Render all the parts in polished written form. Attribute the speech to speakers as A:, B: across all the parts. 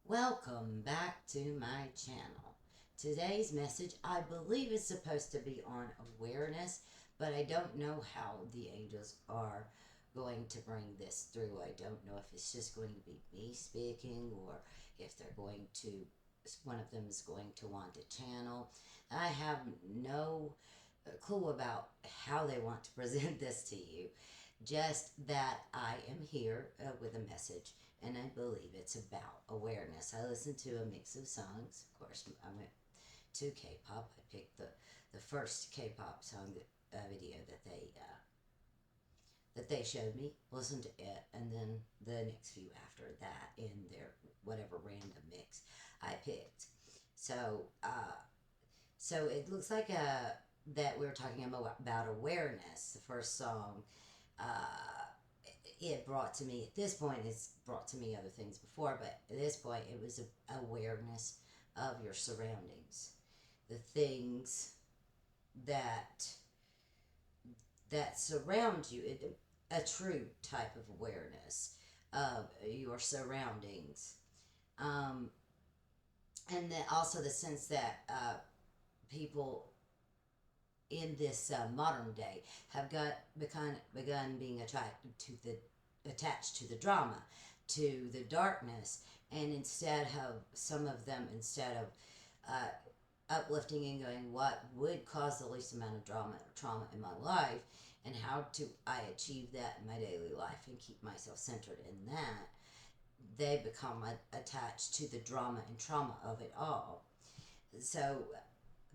A: Welcome back to my channel. Today's message, I believe, is supposed to be on awareness, but I don't know how the angels are going to bring this through. I don't know if it's just going to be me speaking or if they're going to, one of them is going to want a channel. I have no clue about how they want to present this to you. Just that I am here with a message, and I believe it's about awareness. I listened to a mix of songs. Of course, I went to K-pop. I picked the first K-pop song video that they showed me. Listened to it, and then the next few after that in their whatever random mix I picked. So, so it looks like that we're talking about awareness. The first song, uh, it brought to me, at this point, it's brought to me other things before, but at this point, it was awareness of your surroundings, the things that surround you, a true type of awareness of your surroundings. Um, and then also the sense that people in this modern day have begun being attached to the drama, to the darkness, and instead of some of them, instead of uh, uplifting and going, what would cause the least amount of drama or trauma in my life, and how do I achieve that in my daily life and keep myself centered in that, they become attached to the drama and trauma of it all. So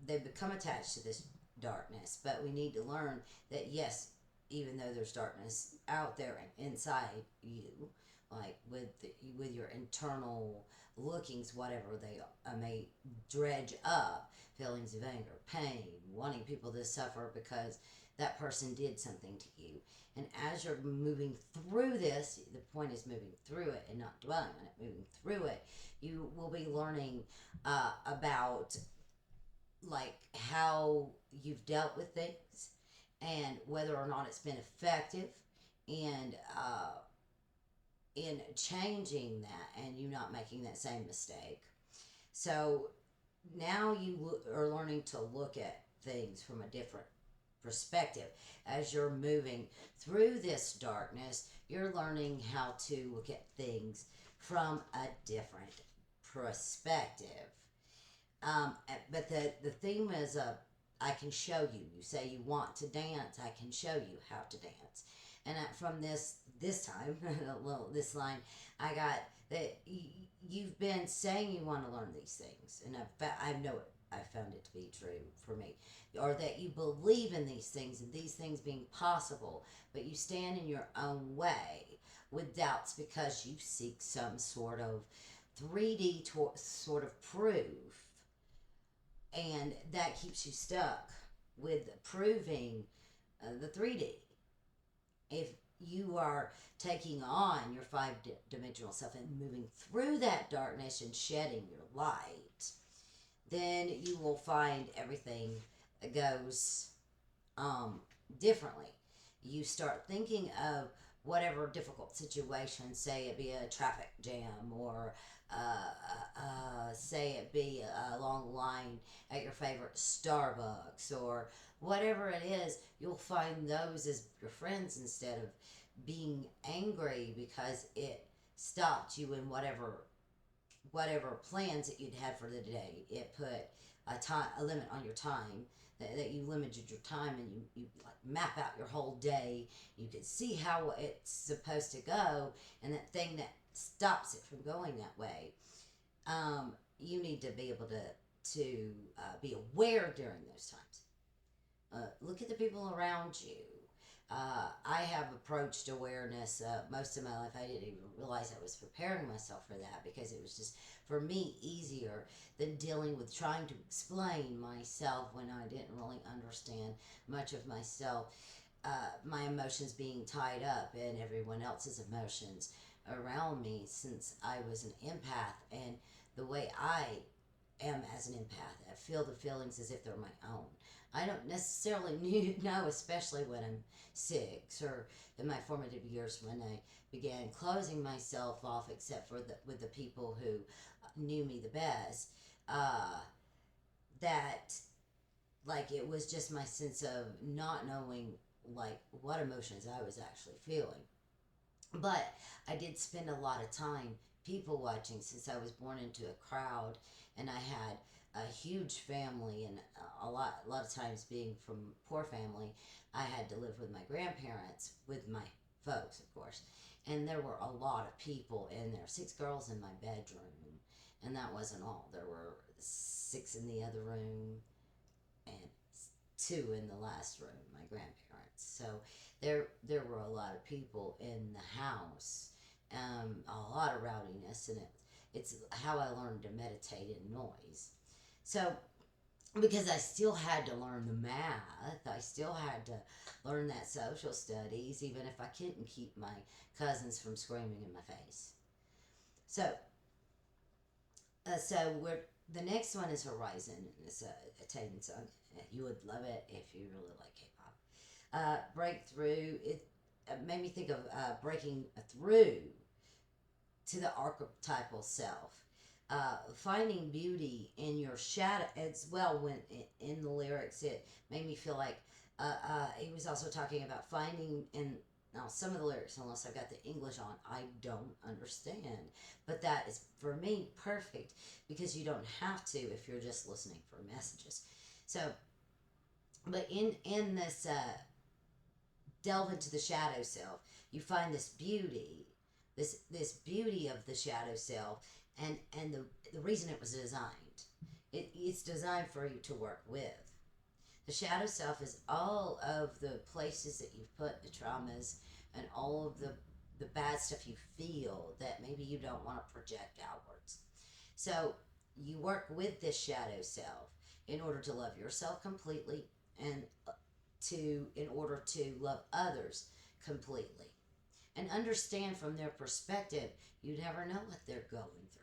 A: they become attached to this darkness, but we need to learn that yes, even though there's darkness out there and inside you, like with your internal lookings, whatever they may dredge up, feelings of anger, pain, wanting people to suffer because that person did something to you. And as you're moving through this, the point is moving through it and not dwelling on it, moving through it, you will be learning about like how you've dealt with things and whether or not it's been effective, and in changing that and you not making that same mistake. So now you are learning to look at things from a different perspective. As you're moving through this darkness, you're learning how to look at things from a different perspective. But the theme is I can show you. You say you want to dance, I can show you how to dance. And from this time, this line, I got that you've been saying you want to learn these things, and I know it. I found it to be true for me, or that you believe in these things and these things being possible, but you stand in your own way with doubts because you seek some sort of 3D sort of proof, and that keeps you stuck with proving the 3D. If you are taking on your five-dimensional self and moving through that darkness and shedding your light, then you will find everything goes differently. You start thinking of whatever difficult situation, say it be a traffic jam, or say it be a long line at your favorite Starbucks, or whatever it is, you'll find those as your friends instead of being angry because it stopped you in whatever plans that you'd had for the day. It put a limit on your time, that you limited your time, and you like map out your whole day. You could see how it's supposed to go, and that thing that stops it from going that way. You need to be able to be aware during those times. Look at the people around you. I have approached awareness most of my life. I didn't even realize I was preparing myself for that because it was just, for me, easier than dealing with trying to explain myself when I didn't really understand much of myself. My emotions being tied up in everyone else's emotions around me, since I was an empath, and the way I am as an empath. I feel the feelings as if they're my own. I don't necessarily know, especially when I'm 6 or in my formative years when I began closing myself off, except for with the people who knew me the best, uh, that like it was just my sense of not knowing like what emotions I was actually feeling. But I did spend a lot of time people watching since I was born into a crowd, and I had a huge family, and a lot of times being from poor family, I had to live with my grandparents with my folks, of course, and there were a lot of people in there. 6 girls in my bedroom, and that wasn't all. There were 6 in the other room, and 2 in the last room, my grandparents. So there were a lot of people in the house, a lot of rowdiness, and it's how I learned to meditate in noise. So because I still had to learn the math, I still had to learn that social studies, even if I couldn't keep my cousins from screaming in my face. So so we're the next one is Horizon, and it's a Tatum song. You would love it if you really like K-pop. Breakthrough. It made me think of breaking through to the archetypal self. Finding beauty in your shadow as well. When in the lyrics, it made me feel like he was also talking about finding in now some of the lyrics, unless I got the English on, I don't understand. But that is for me perfect because you don't have to if you're just listening for messages. So, but in this delve into the shadow self, you find this beauty, this beauty of the shadow self, and the reason it was designed. It's designed for you to work with. The shadow self is all of the places that you've put the traumas and all of the bad stuff you feel that maybe you don't want to project outwards. So you work with this shadow self in order to love yourself completely and in order to love others completely and understand from their perspective. You never know what they're going through.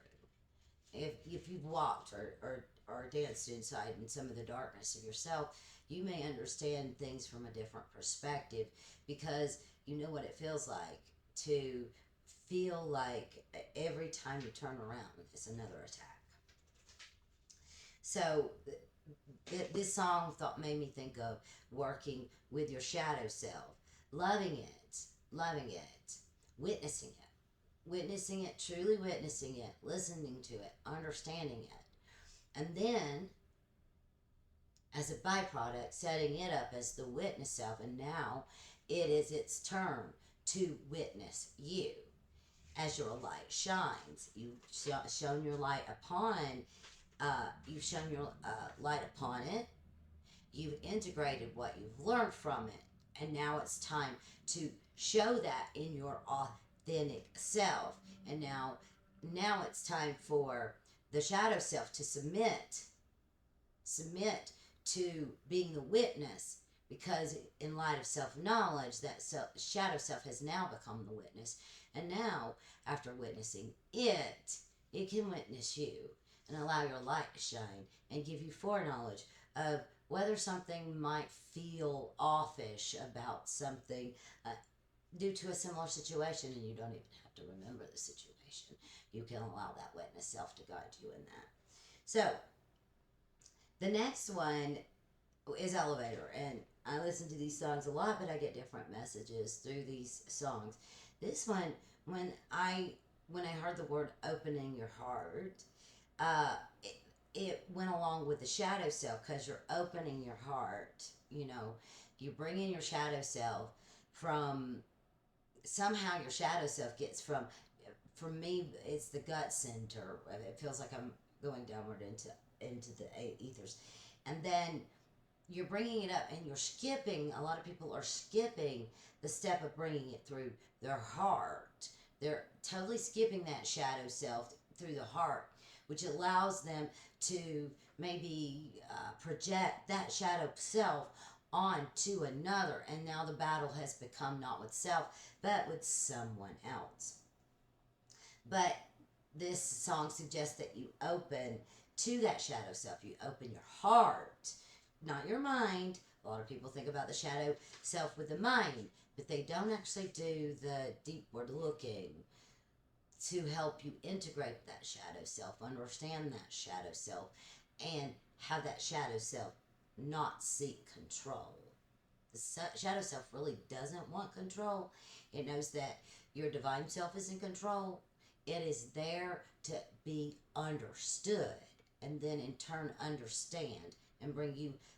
A: If you've walked or danced inside in some of the darkness of yourself, you may understand things from a different perspective because you know what it feels like to feel like every time you turn around it's another attack. So this song thought made me think of working with your shadow self, loving it, witnessing witnessing it, truly witnessing it, listening to it, understanding it, and then as a byproduct, setting it up as the witness self, and now it is its turn to witness you as your light shines. You've shown your light upon, you've shown your light upon it. You've integrated what you've learned from it, and now it's time to show that in your authentic self. And now it's time for the shadow self to submit to being the witness, because in light of self-knowledge that shadow self has now become the witness, and now after witnessing it can witness you and allow your light to shine and give you foreknowledge of whether something might feel offish about something due to a similar situation, and you don't even have to remember the situation. You can allow that witness self to guide you in that. So the next one is Elevator, and I listen to these songs a lot, but I get different messages through these songs. This one, when I when I heard the word opening your heart, uh, it, it went along with the shadow self because you're opening your heart. You bring in your shadow self from somehow your shadow self gets for me it's the gut center. It feels like I'm going downward into the ethers, and then you're bringing it up and you're skipping. A lot of people are skipping the step of bringing it through their heart. They're totally skipping that shadow self through the heart, which allows them to maybe project that shadow self onto another, and now the battle has become not with self but with someone else. But this song suggests that you open to that shadow self. You open your heart, not your mind. A lot of people think about the shadow self with the mind, but they don't actually do the deepward looking to help you integrate that shadow self, understand that shadow self, and have that shadow self not seek control. The shadow self really doesn't want control. It knows that your divine self is in control. It is there to be understood, and then in turn understand and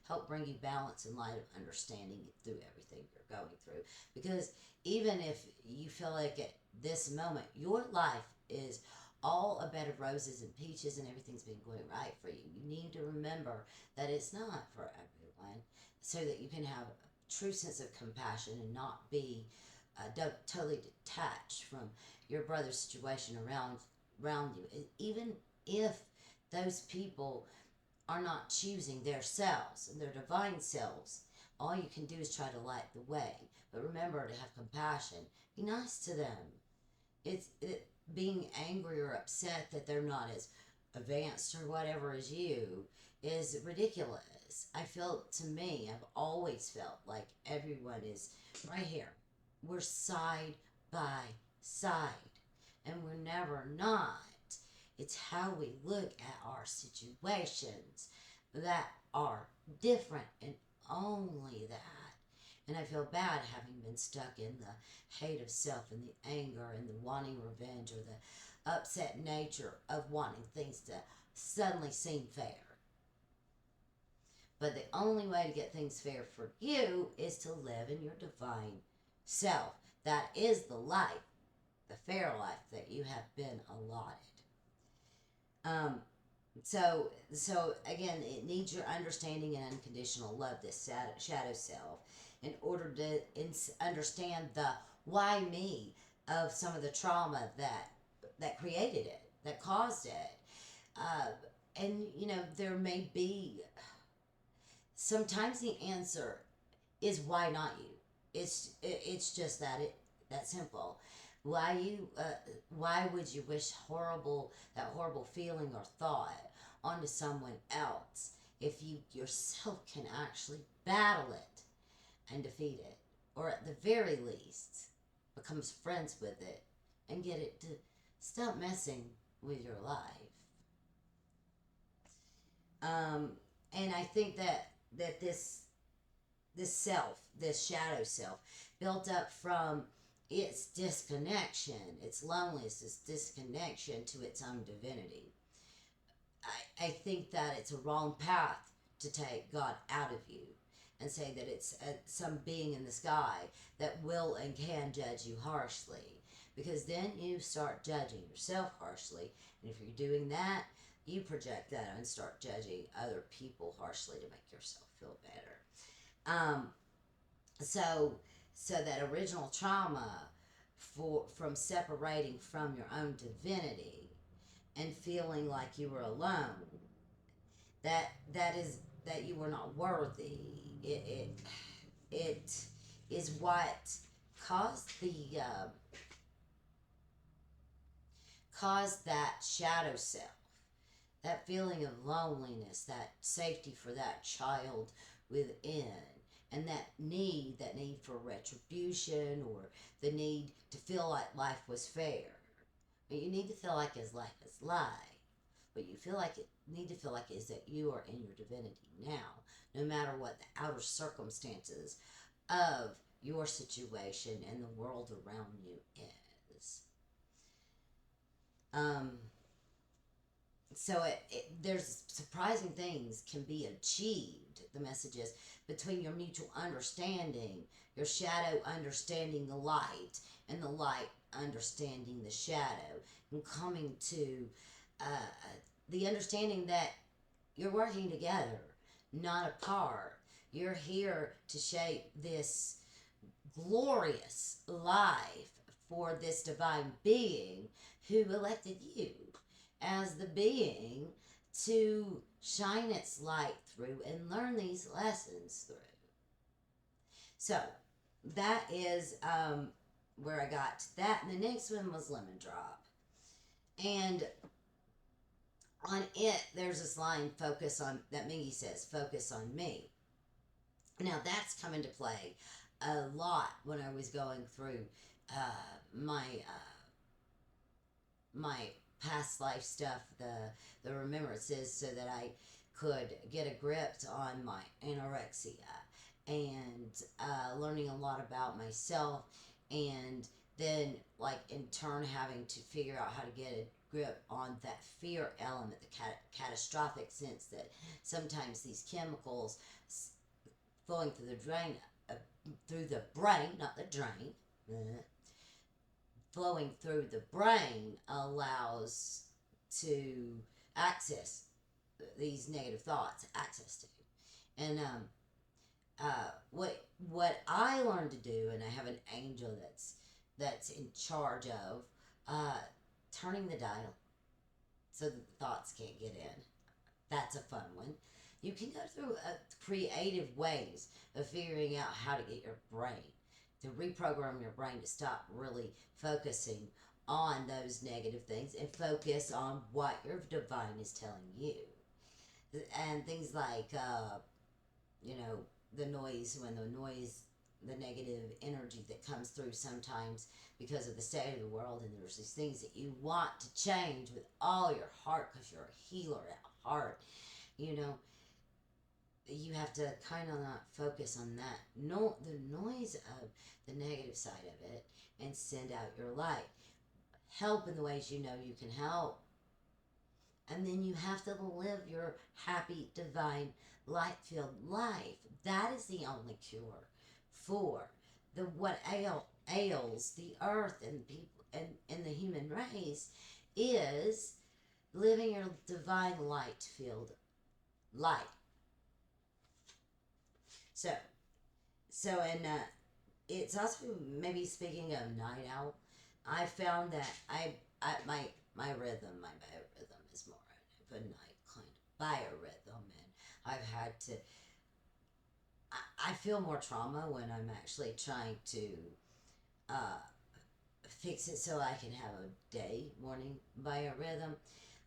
A: help bring you balance and light of understanding through everything you're going through. Because even if you feel like at this moment your life is all a bed of roses and peaches and everything's been going right for you, you need to remember that it's not for everyone, so that you can have a true sense of compassion and not be totally detached from your brother's situation around you. Even if those people are not choosing their selves and their divine selves, all you can do is try to light the way. But remember to have compassion. Be nice to them. Being angry or upset that they're not as advanced or whatever as you is ridiculous. I feel, to me, I've always felt like everyone is right here. We're side by side, and we're never not. It's how we look at our situations that are different, and only that. And I feel bad having been stuck in the hate of self and the anger and the wanting revenge, or the upset nature of wanting things to suddenly seem fair. But the only way to get things fair for you is to live in your divine self. That is the life, the fair life that you have been allotted. Um, so again, it needs your understanding and unconditional love, this shadow self, in order to understand the why me of some of the trauma that created it, that caused it. Uh, and there may be, sometimes the answer is why not you. It's just that simple. Why would you wish that horrible feeling or thought onto someone else if you yourself can actually battle it and defeat it, or at the very least becomes friends with it and get it to stop messing with your life. um, and I think that this self, this shadow self, built up from its disconnection, its loneliness, its disconnection to its own divinity. I think that it's a wrong path to take God out of you and say that it's some being in the sky that will and can judge you harshly. Because then you start judging yourself harshly. And if you're doing that, you project that and start judging other people harshly to make yourself feel better. So that original trauma from separating from your own divinity and feeling like you were alone, that you were not worthy. It is what caused the caused that shadow self, that feeling of loneliness, that safety for that child within, and that need for retribution, or the need to feel like life was fair. But you need to feel like his life is life. What you need to feel like is that you are in your divinity now, no matter what the outer circumstances of your situation and the world around you is. Um, so there's surprising things can be achieved, the message is, between your mutual understanding, your shadow understanding the light, and the light understanding the shadow, and coming to the understanding that you're working together, not apart. You're here to shape this glorious life for this divine being who elected you as the being to shine its light through and learn these lessons through. So that is where I got to that. And the next one was Lemon Drop. And on it, there's this line, focus on, that Mingy says, focus on me. Now that's come into play a lot when I was going through my my past life stuff, the remembrances, so that I could get a grip on my anorexia, and learning a lot about myself, and then like in turn having to figure out how to get a grip on that fear element, the catastrophic sense that sometimes these chemicals flowing uh, through the brain, not the drain, flowing through the brain allows to access these negative thoughts, access to. And what I learned to do, and I have an angel that's in charge of turning the dial so that the thoughts can't get in. That's a fun one. You can go through creative ways of figuring out how to get your brain to reprogram your brain to stop really focusing on those negative things and focus on what your divine is telling you. And things like, you know, the noise, when the noise, the negative energy that comes through sometimes because of the state of the world, and there's these things that you want to change with all your heart because you're a healer at heart, you know, you have to kind of not focus on that, no, the noise of the negative side of it, and send out your light. Help in the ways you know you can help, and then you have to live your happy, divine, light-filled life. That is the only cure for the what ails the earth and people and the human race is living your divine light-filled life. So, and it's also, maybe speaking of night owl, I found that my rhythm, my biorhythm is more of a night kind of biorhythm, and I've had to. I feel more trauma when I'm actually trying to uh, fix it so I can have a day morning biorhythm.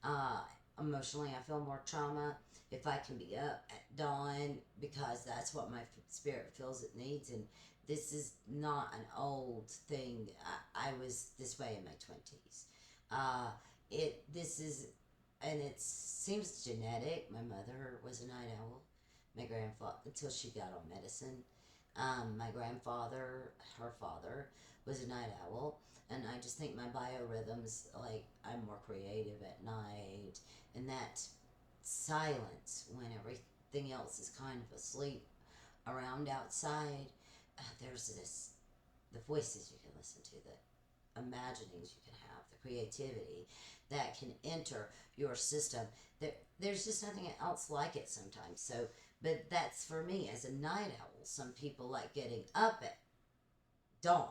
A: Uh, Emotionally, I feel more trauma if I can be up at dawn because that's what my spirit feels it needs. And this is not an old thing. I was this way in my 20s. Uh, this is, and it seems genetic. My mother was a night owl. My grandfather, until she got on medicine. My grandfather, her father, was a night owl, and I just think my biorhythms, like I'm more creative at night, and that silence when everything else is kind of asleep around outside. There's the voices you can listen to, the imaginings you can have, the creativity that can enter your system. There's just nothing else like it sometimes. So, but that's for me as a night owl. Some people like getting up at dawn,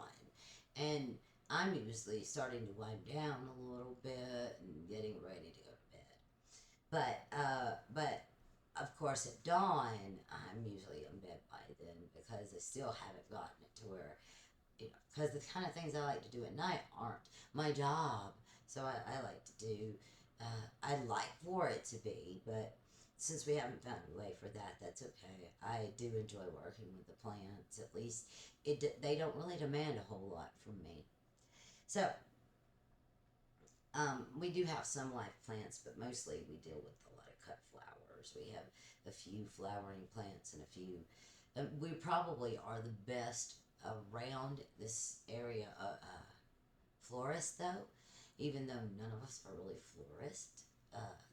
A: and I'm usually starting to wind down a little bit and getting ready to go to bed. But of course at dawn, I'm usually in bed by then because I still haven't gotten it to where, you know, because the kind of things I like to do at night aren't my job. So I like to do, I'd like for it to be, but since we haven't found a way for that, that's okay. I do enjoy working with the plants. At least they don't really demand a whole lot from me. So we do have some live plants, but mostly we deal with a lot of cut flowers. We have a few flowering plants and a few. We probably are the best around this area florist, though. Even though none of us are really florists,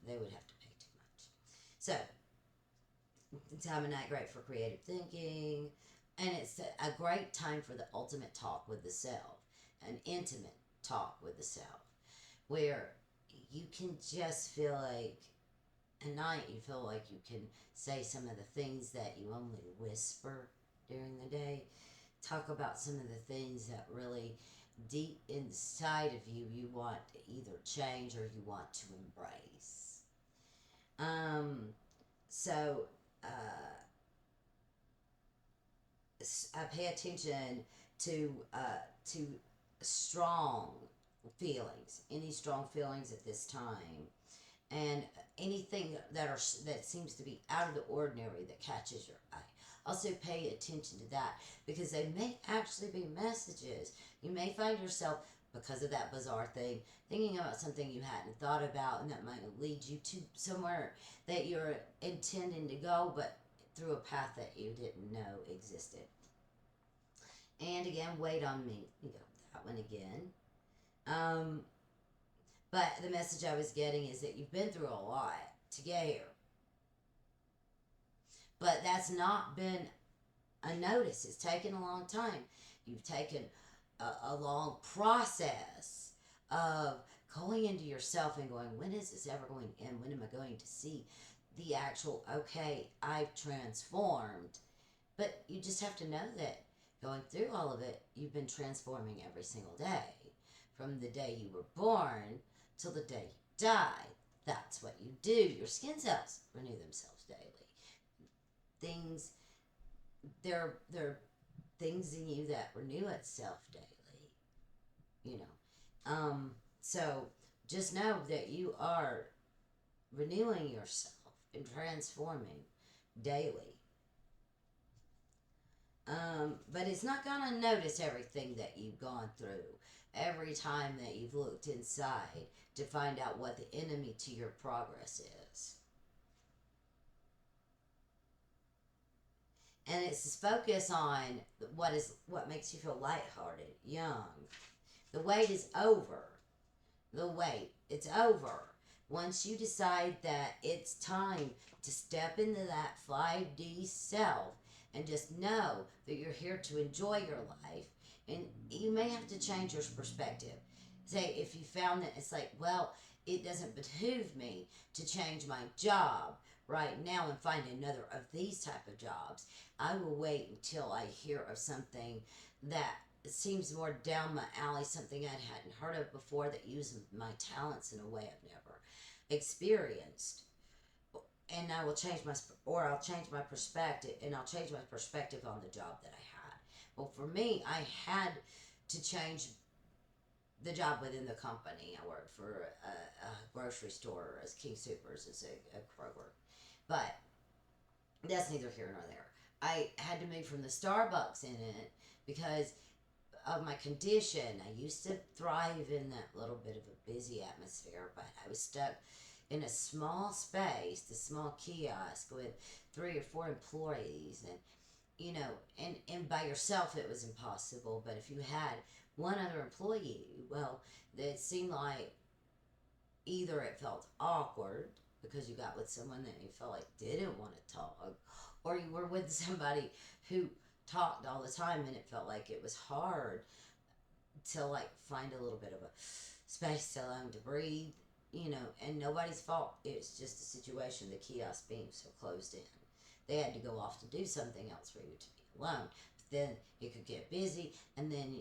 A: they would have to pay too much. So, time of night great for creative thinking, and it's a great time for the ultimate talk with the self, an intimate talk with the self, where you can just feel like at night you feel like you can say some of the things that you only whisper during the day. Talk about some of the things that really deep inside of you want to either change or you want to embrace. Um, so uh, I pay attention to strong feelings, any strong feelings at this time, and anything that seems to be out of the ordinary that catches your eye. Also, pay attention to that because they may actually be messages. You may find yourself because of that bizarre thing, thinking about something you hadn't thought about, and that might lead you to somewhere that you're intending to go, but through a path that you didn't know existed. And again, wait on me. You go that one again. Um, but the message I was getting is that you've been through a lot to get here, but that's not been unnoticed. It's taken a long time. You've taken a long process of going into yourself and going, when is this ever going to end? When am I going to see the actual, okay, I've transformed? But you just have to know that going through all of it, you've been transforming every single day. From the day you were born till the day you die. That's what you do. Your skin cells renew themselves daily. Things, there are things in you that renew itself daily. You know, so just know that you are renewing yourself and transforming daily. But it's not going to notice everything that you've gone through every time that you've looked inside to find out what the enemy to your progress is. And it's this focus on what makes you feel lighthearted, young. The wait is over. The wait, it's over. Once you decide that it's time to step into that 5D self and just know that you're here to enjoy your life, and you may have to change your perspective. Say, if you found that it's like, well, it doesn't behoove me to change my job right now and find another of these type of jobs. I will wait until I hear of something that seems more down my alley, something I hadn't heard of before that uses my talents in a way I've never experienced. And I will change or I'll change my perspective, and I'll change my perspective on the job that I had. Well, for me, I had to change the job within the company. I worked for a grocery store as King Supers, as a Kroger. But that's neither here nor there. I had to move from the Starbucks in it because of my condition. I used to thrive in that little bit of a busy atmosphere, but I was stuck in a small space, the small kiosk with 3 or 4 employees, and and by yourself it was impossible. But if you had one other employee, well, it seemed like either it felt awkward because you got with someone that you felt like didn't want to talk, or you were with somebody who talked all the time and it felt like it was hard to like find a little bit of a space alone to breathe, and nobody's fault. It's just a situation, the kiosk being so closed in. They had to go off to do something else for you to be alone. But then it could get busy, and then,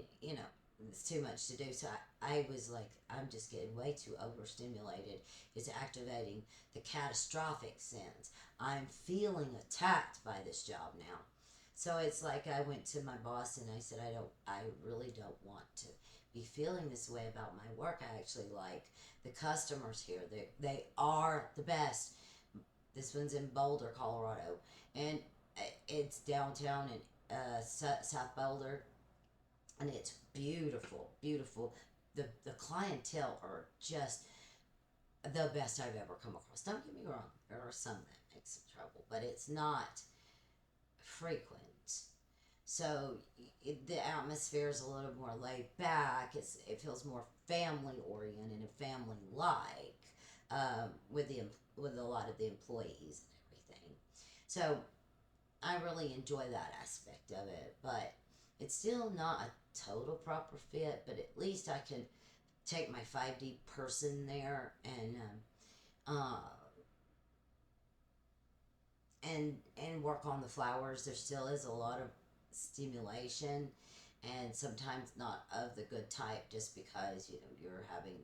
A: it's too much to do. So I was like, I'm just getting way too overstimulated. It's activating the catastrophic sense. I'm feeling attacked by this job now. So it's like I went to my boss and I said, I really don't want to be feeling this way about my work. I actually like the customers here. They are the best. This one's in Boulder, Colorado, and it's downtown in South Boulder, and it's beautiful, beautiful. The clientele are just the best I've ever come across. Don't get me wrong, there are some that make some trouble, but it's not frequent. So the atmosphere is a little more laid back. It feels more family oriented and family like, with a lot of the employees and everything. So I really enjoy that aspect of it, but it's still not a total proper fit. But at least I can take my 5D person there uh, and work on the flowers. There still is a lot of stimulation, and sometimes not of the good type, just because you're having,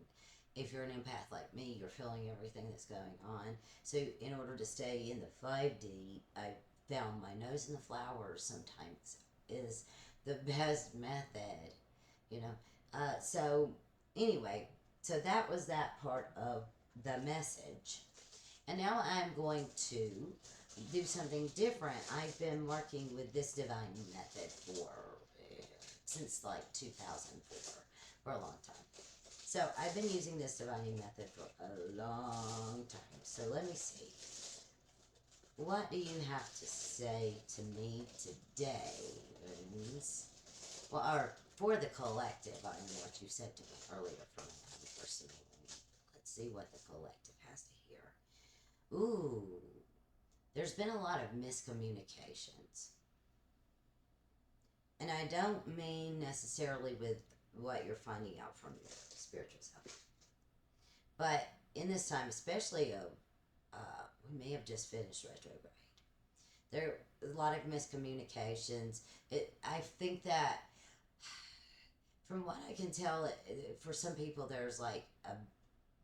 A: if you're an empath like me, you're feeling everything that's going on. So in order to stay in the 5D, I found my nose in the flowers sometimes is the best method, so anyway, so that was that part of the message. And now I'm going to do something different. I've been working with this divine method for since like 2004. for a long time. So I've been using this divining method for a long time. So let me see. What do you have to say to me today, Rose? Well, or for the collective, I know what you said to me earlier for my own personal. Let's see what the collective has to hear. Ooh, there's been a lot of miscommunications. And I don't mean necessarily with what you're finding out from your spiritual self. But in this time, especially we may have just finished retrograde. There are a lot of miscommunications. I think that, from what I can tell, for some people, there's like a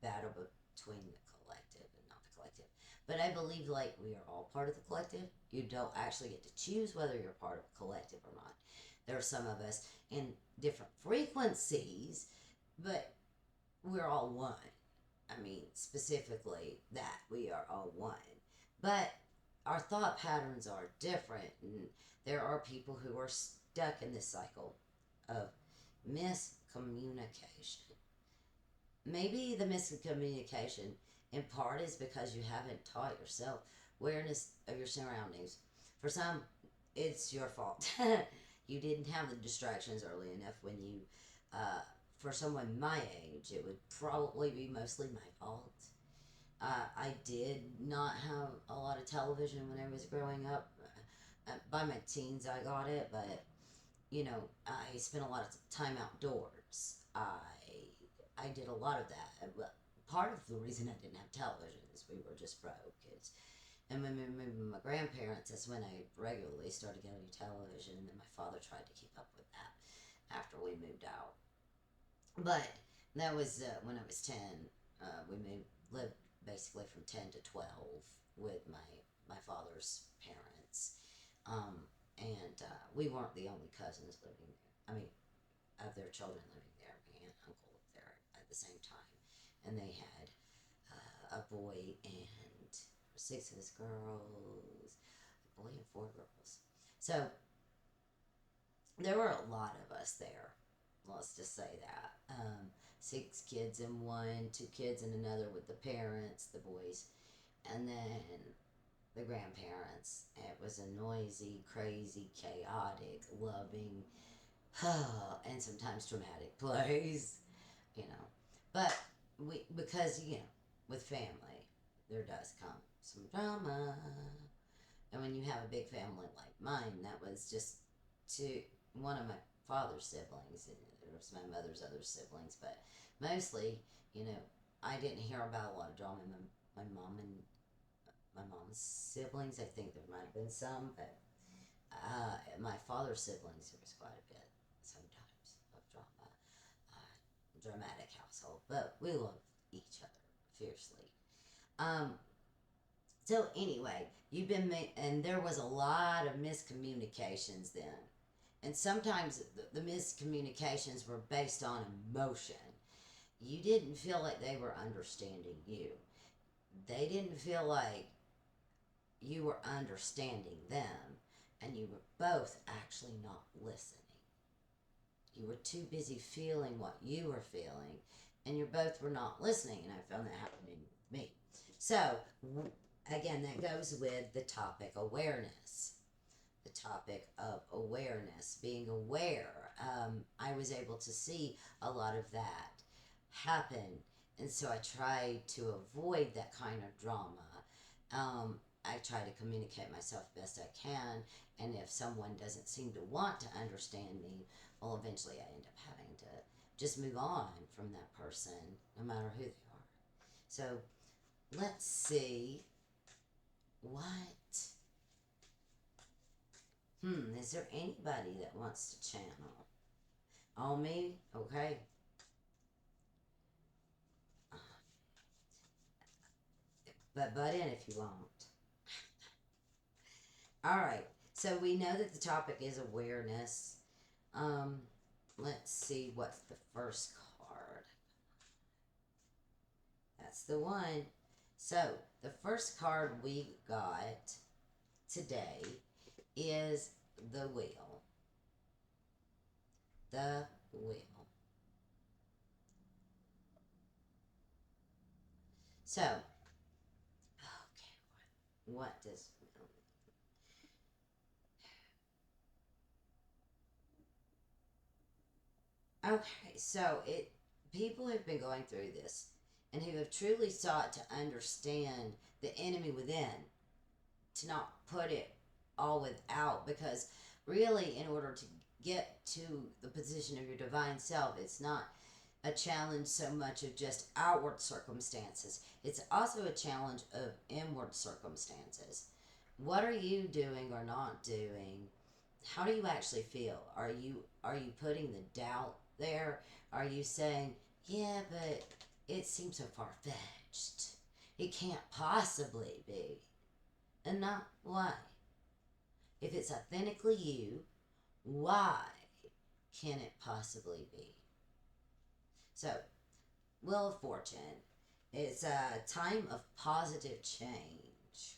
A: battle between the collective and not the collective. But I believe like we are all part of the collective. You don't actually get to choose whether you're part of a collective or not. There are some of us in different frequencies, but we're all one. I mean, specifically that we are all one. But our thought patterns are different, and there are people who are stuck in this cycle of miscommunication. Maybe the miscommunication in part is because you haven't taught yourself awareness of your surroundings. For some, it's your fault. You didn't have the distractions early enough when you, for someone my age, it would probably be mostly my fault. I did not have a lot of television when I was growing up. By my teens, I got it, but I spent a lot of time outdoors. I did a lot of that. But part of the reason I didn't have television is we were just broke kids. And when we moved with my grandparents, that's when I regularly started getting television, and then my father tried to keep up with that after we moved out. But that was when I was 10. We lived basically from 10 to 12 with my father's parents. And we weren't the only cousins living there. I mean, of their children living there. My aunt and uncle lived there at the same time. And they had a boy and 6 of his girls, a boy and 4 girls. So there were a lot of us there. Let's just say that. 6 kids in one, 2 kids in another with the parents, the boys, and then the grandparents. It was a noisy, crazy, chaotic, loving, and sometimes traumatic place, you know. But because with family, there does come some drama. And when you have a big family like mine, that was just one of my father's siblings, and there was my mother's other siblings, but mostly, I didn't hear about a lot of drama. My mom and my mom's siblings, I think there might have been some, but my father's siblings, there was quite a bit sometimes of drama. Dramatic household, but we love each other fiercely. Um, so anyway, and there was a lot of miscommunications then. And sometimes the miscommunications were based on emotion. You didn't feel like they were understanding you. They didn't feel like you were understanding them. And you were both actually not listening. You were too busy feeling what you were feeling. And you both were not listening. And I found that happening with me. So, again, that goes with the topic awareness. The topic of awareness, being aware. I was able to see a lot of that happen, and so I try to avoid that kind of drama. I try to communicate myself best I can, and if someone doesn't seem to want to understand me, well, eventually I end up having to just move on from that person, no matter who they are. So let's see what. Is there anybody that wants to channel? All me? Okay. But butt in if you want. Alright. So we know that the topic is awareness. Let's see what's the first card. That's the one. So the first card we got today is the wheel. The wheel. So, okay, what does. Okay, so it people have been going through this and who have truly sought to understand the enemy within, to not put it all without, because really in order to get to the position of your divine self, it's not a challenge so much of just outward circumstances. It's also a challenge of inward circumstances. What are you doing or not doing? How do you actually feel? Are you putting the doubt there? Are you saying, "Yeah, but it seems so far fetched. It can't possibly be." And not why. If it's authentically you, why can it possibly be? So, Wheel of Fortune is a time of positive change.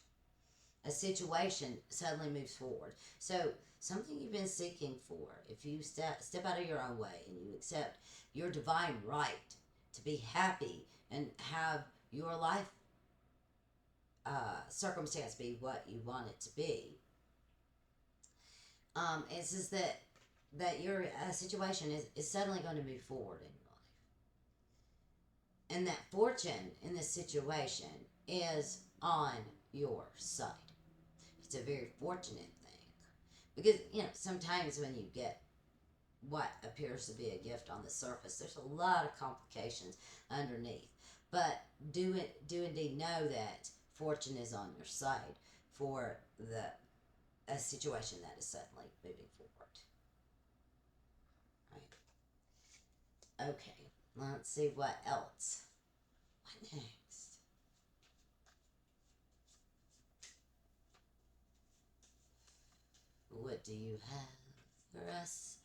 A: A situation suddenly moves forward. So, something you've been seeking for, if you step out of your own way and you accept your divine right to be happy and have your life circumstance be what you want it to be, it's just that your situation is suddenly going to move forward in your life, and that fortune in this situation is on your side. It's a very fortunate thing because sometimes when you get what appears to be a gift on the surface, there's a lot of complications underneath. But do indeed know that fortune is on your side for the a situation that is suddenly moving forward. Right. Okay. Let's see what else. What next? What do you have for us?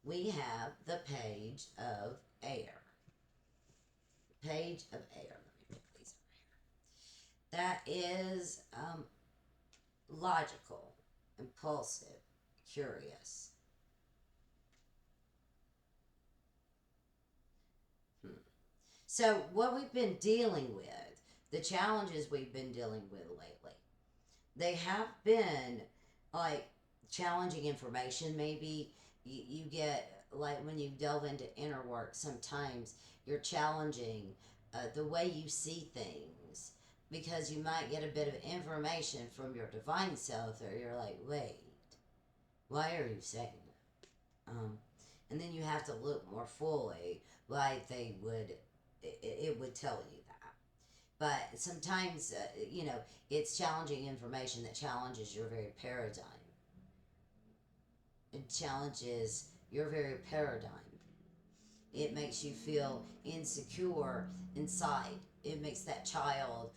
A: We have the page of air. Page of air. Let me put these over here. That is logical, impulsive, curious. Hmm. So, what we've been dealing with, the challenges we've been dealing with lately, they have been like challenging information. Maybe you get, like, when you delve into inner work, sometimes you're challenging the way you see things, because you might get a bit of information from your divine self or you're like, wait, why are you saying that? And then you have to look more fully why they would, it would tell you that. But sometimes, it's challenging information that challenges your very paradigm. It challenges your very paradigm. It makes you feel insecure inside. It makes that child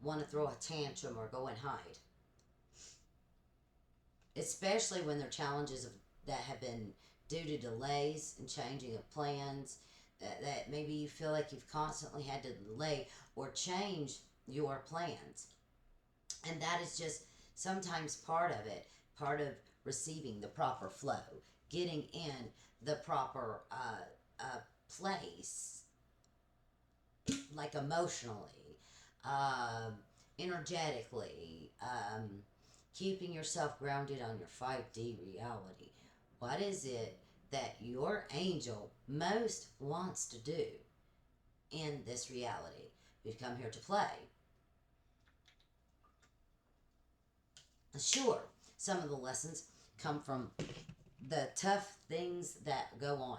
A: want to throw a tantrum or go and hide. Especially when there are challenges that have been due to delays and changing of plans, that maybe you feel like you've constantly had to delay or change your plans. And that is just sometimes part of it, part of receiving the proper flow, getting in the proper place, like emotionally, um, energetically, keeping yourself grounded on your 5D reality. What is it that your angel most wants to do in this reality? We've come here to play. Sure, some of the lessons come from the tough things that go on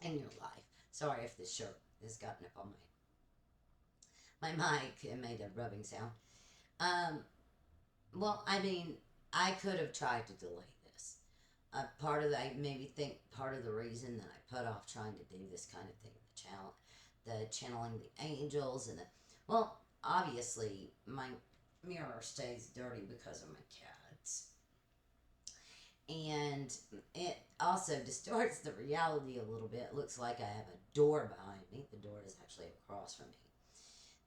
A: in your life. Sorry if this shirt has gotten up on my mic and made a rubbing sound. Um, well, I mean, I could have tried to delay this. Part of the, I maybe think part of the reason that I put off trying to do this kind of thing, the channeling the angels, and the, well, obviously my mirror stays dirty because of my cats, and it also distorts the reality a little bit. It looks like I have a door behind me. The door is actually across from me.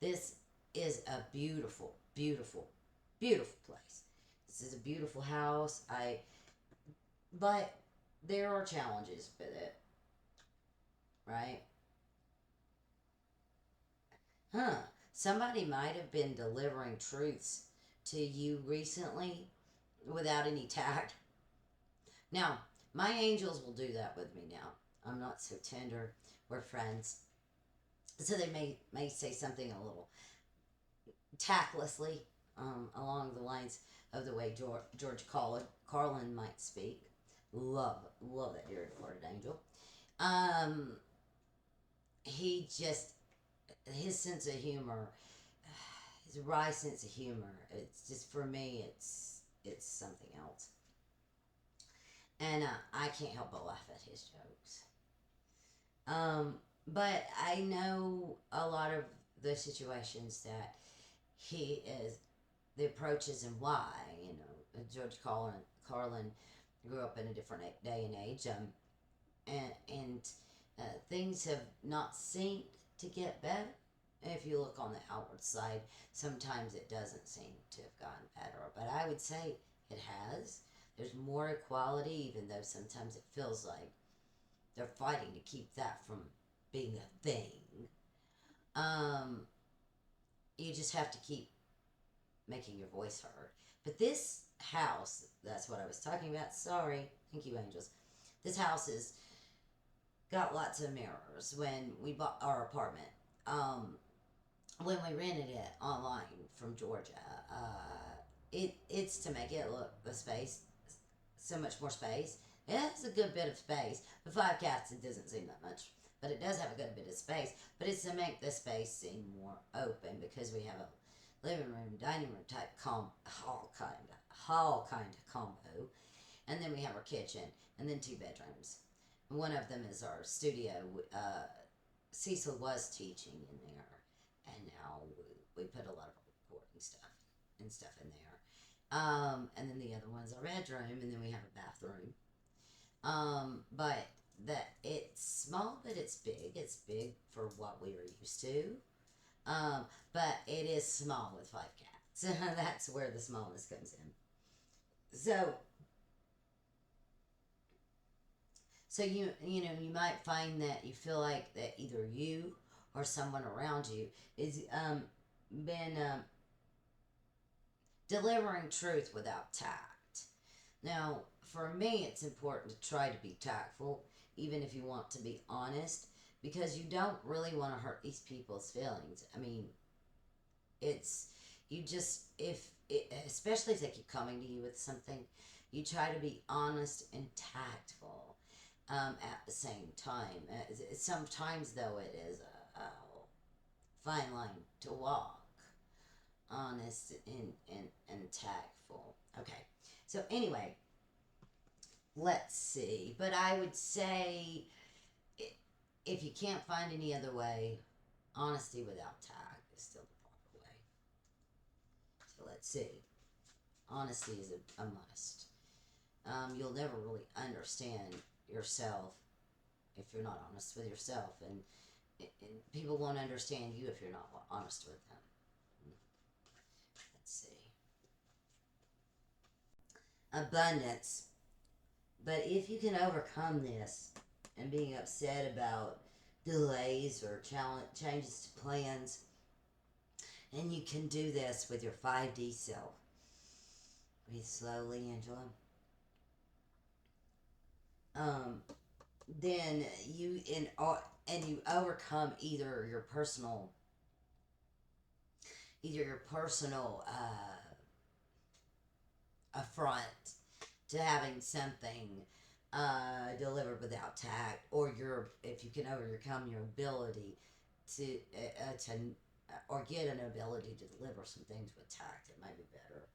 A: This is a beautiful, beautiful, beautiful place. This is a beautiful house. But there are challenges with it, right? Huh. Somebody might have been delivering truths to you recently without any tact. Now, my angels will do that with me now. I'm not so tender. We're friends. So they may say something a little tactlessly, along the lines of the way George Carlin might speak. Love that dear departed angel. Um, he just, his sense of humor, his wry sense of humor. It's just, for me, it's something else, and I can't help but laugh at his jokes. But I know a lot of the situations that he is, the approaches and why. George Carlin grew up in a different day and age, and things have not seemed to get better. If you look on the outward side, sometimes it doesn't seem to have gotten better, but I would say it has. There's more equality, even though sometimes it feels like they're fighting to keep that from being a thing. Um, you just have to keep making your voice heard. But this house, that's what I was talking about. Sorry. Thank you, angels. This house is got lots of mirrors. When we bought our apartment, when we rented it online from Georgia, it's to make it look, the space, so much more space. It has a good bit of space. For 5 cats, it doesn't seem that much, but it does have a good bit of space. But it's to make the space seem more open, because we have a living room, dining room type hall kind of combo, and then we have our kitchen, and then 2 bedrooms. One of them is our studio. Cecil was teaching in there, and now we put a lot of recording stuff and stuff in there. And then the other one's our bedroom, and then we have a bathroom. But that it's small, but it's big. It's big for what we were used to. But it is small with 5 cats. That's where the smallness comes in. So, you might find that you feel like that either you or someone around you is been delivering truth without tact. Now, for me, it's important to try to be tactful, even if you want to be honest, because you don't really want to hurt these people's feelings. I mean, it's, you just, especially if they keep coming to you with something, you try to be honest and tactful, at the same time. Sometimes, though, it is a fine line to walk, honest and tactful. Okay, so anyway, let's see. But I would say, if you can't find any other way, honesty without tact is still the proper way. So let's see. Honesty is a must. You'll never really understand yourself if you're not honest with yourself, and people won't understand you if you're not honest with them. Let's see. Abundance. But if you can overcome this and being upset about delays or changes to plans, and you can do this with your 5D self. Breathe slowly, Angela. Then you overcome either your personal affront to having something delivered without tact, or if you can overcome your ability to or get an ability to deliver some things with tact, it might be better.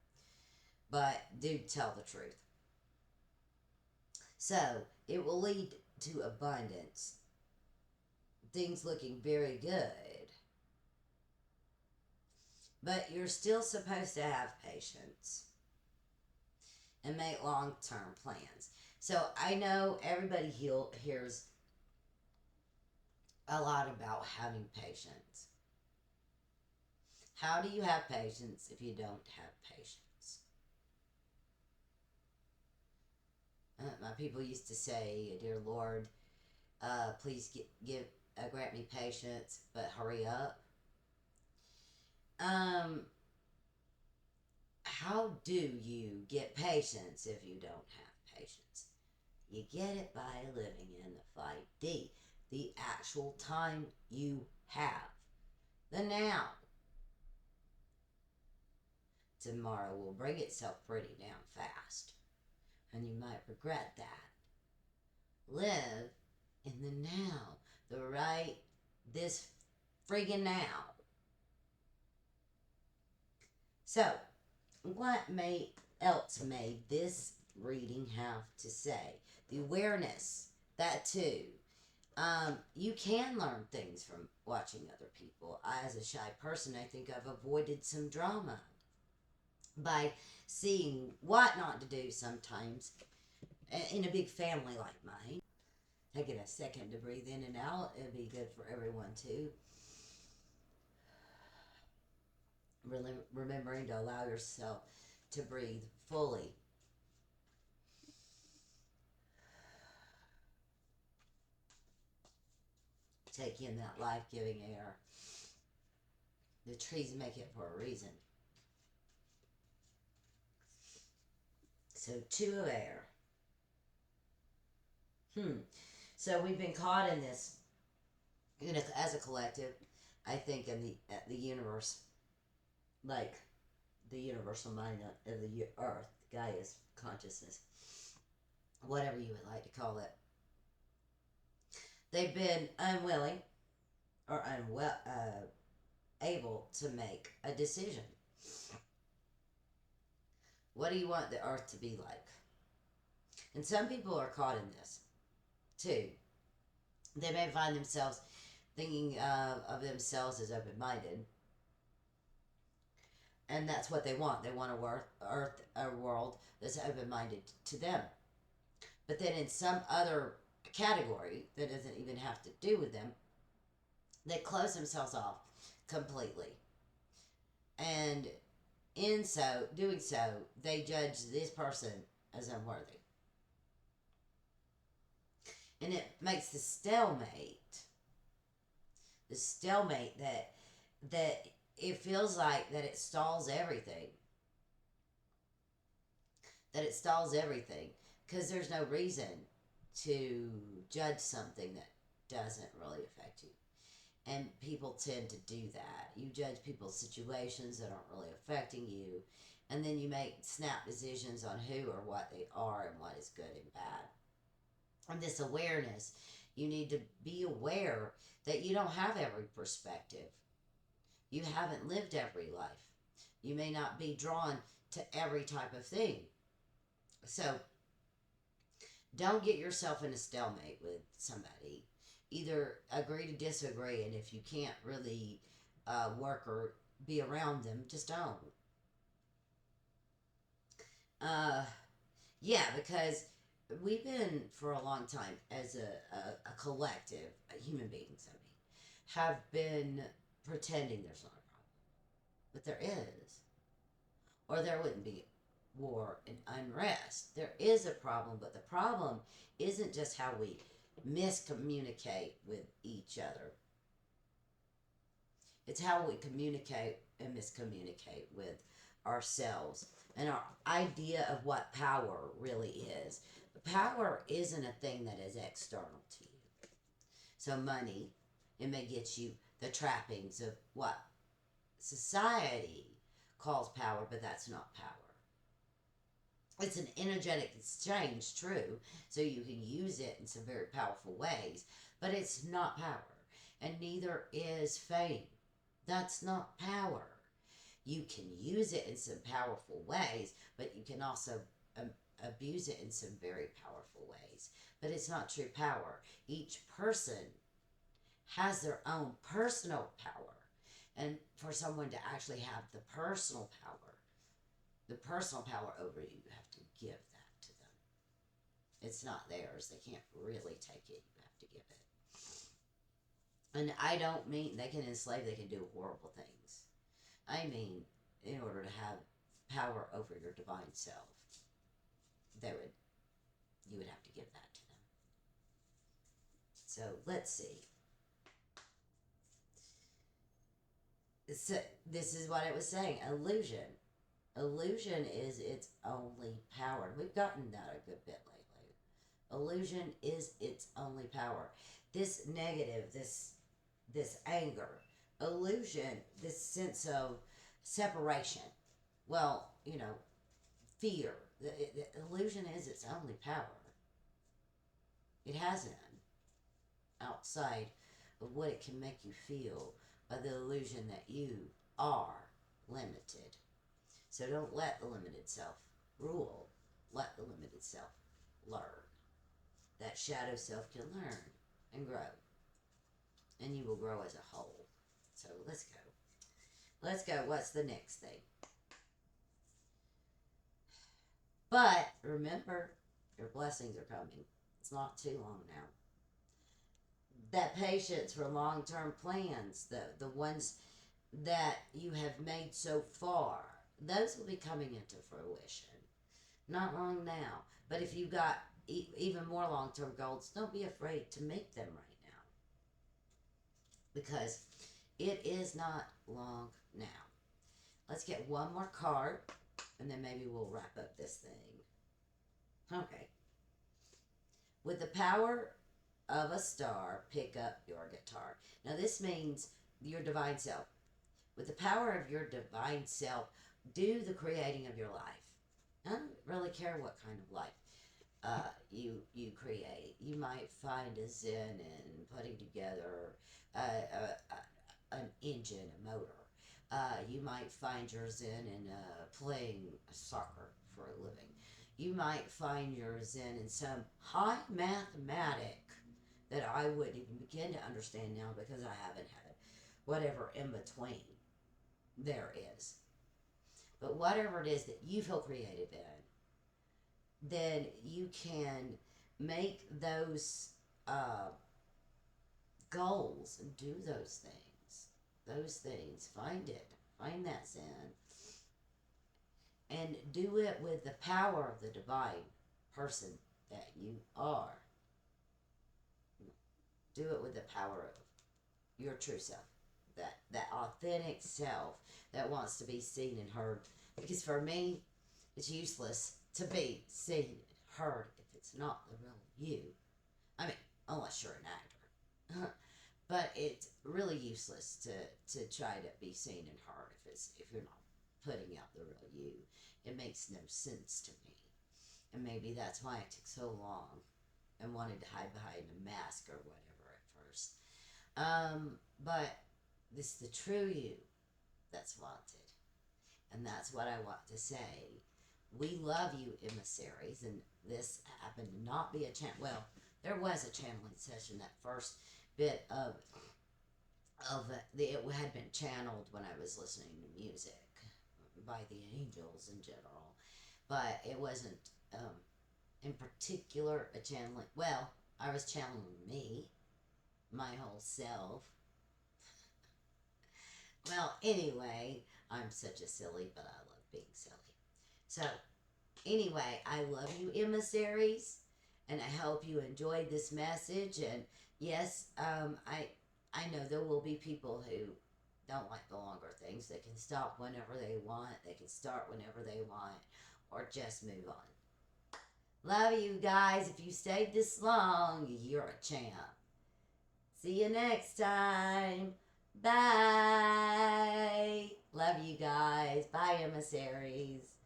A: But do tell the truth. So it will lead to abundance, things looking very good. But you're still supposed to have patience and make long term plans. So I know everybody hears a lot about having patience. How do you have patience if you don't have patience? My people used to say, "Dear Lord, please grant me patience, but hurry up." Um, how do you get patience if you don't have patience? You get it by living in the 5D, the actual time you have, the now. Tomorrow will bring itself pretty damn fast, and you might regret that. Live in the now, the right, this friggin' now. So, what else may this reading have to say? The awareness, that too. You can learn things from watching other people. I, as a shy person, I think I've avoided some drama by seeing what not to do sometimes in a big family like mine. Taking a second to breathe in and out, it'd be good for everyone too. Remembering to allow yourself to breathe fully. Take in that life giving air. The trees make it for a reason. So, two of air. So, we've been caught in this, as a collective, I think, in the universe, like the universal mind of the earth, Gaia's consciousness, whatever you would like to call it. They've been unwilling or able to make a decision. What do you want the earth to be like? And some people are caught in this too. They may find themselves thinking of themselves as open minded, and that's what they want. They want a world that's open minded to them. But then in some other category that doesn't even have to do with them, they close themselves off completely. And in doing so, they judge this person as unworthy. And it makes the stalemate that it feels like that it stalls everything. Because there's no reason to judge something that doesn't really affect you. And people tend to do that. You judge people's situations that aren't really affecting you, and then you make snap decisions on who or what they are and what is good and bad. And this awareness, you need to be aware that you don't have every perspective. You haven't lived every life. You may not be drawn to every type of thing. So, don't get yourself in a stalemate with somebody. Either agree to disagree, and if you can't really work or be around them, just don't. Yeah, because we've been for a long time as a collective, human beings, I mean, have been pretending there's not a problem. But there is. Or there wouldn't be war and unrest. There is a problem, but the problem isn't just how we miscommunicate with each other. It's how we communicate and miscommunicate with ourselves and our idea of what power really is. Power isn't a thing that is external to you. So money, it may get you the trappings of what society calls power, but that's not power. It's an energetic exchange, true, so you can use it in some very powerful ways, but it's not power. And neither is fame. That's not power. You can use it in some powerful ways, but you can also abuse it in some very powerful ways. But it's not true power. Each person has their own personal power. And for someone to actually have the personal power over you have to give that to them. It's not theirs. They can't really take it. You have to give it. And I don't mean they can enslave, they can do horrible things. I mean, in order to have power over your divine self, you would have to give that to them. So let's see. So this is what it was saying. Illusion. Illusion is its only power. We've gotten that a good bit lately. Illusion is its only power. This negative, this anger, illusion, this sense of separation. Well, fear. The illusion is its only power. It has none outside of what it can make you feel by the illusion that you are limited. So don't let the limited self rule. Let the limited self learn. That shadow self can learn and grow. And you will grow as a whole. So let's go. Let's go. What's the next thing? But remember, your blessings are coming. It's not too long now. That patience for long term plans, the ones that you have made so far, those will be coming into fruition. Not long now. But if you've got even more long term goals, don't be afraid to make them right now. Because it is not long now. Let's get one more card and then maybe we'll wrap up this thing. Okay. With the power of a star, pick up your guitar. Now, this means your divine self. With the power of your divine self, do the creating of your life. I don't really care what kind of life you create. You might find a zen in putting together an engine, a motor. You might find your zen in playing soccer for a living. You might find your zen in some high mathematic that I wouldn't even begin to understand now because I haven't had whatever in between there is. But whatever it is that you feel creative in, then you can make those uh, goals and do those things. Those things. Find it. Find that Zen. And do it with the power of the divine person that you are. Do it with the power of your true self. That authentic self that wants to be seen and heard. Because for me, it's useless to be seen and heard if it's not the real you. I mean, unless you're an actor. But it's really useless to try to be seen and heard if you're not putting out the real you. It makes no sense to me. And maybe that's why it took so long and wanted to hide behind a mask or whatever at first. But this is the true you that's wanted. And that's what I want to say. We love you, emissaries, and this happened to not be a channel. Well, there was a channeling session. That first bit of it had been channeled when I was listening to music by the angels in general, but it wasn't in particular a channeling. Well, I was channeling me, my whole self. Well, anyway, I'm such a silly, but I love being silly. So, anyway, I love you, emissaries, and I hope you enjoyed this message. And yes, I know there will be people who don't like the longer things. They can stop whenever they want. They can start whenever they want, or just move on. Love you guys. If you stayed this long, you're a champ. See you next time. Bye. Love you guys. Bye, emissaries.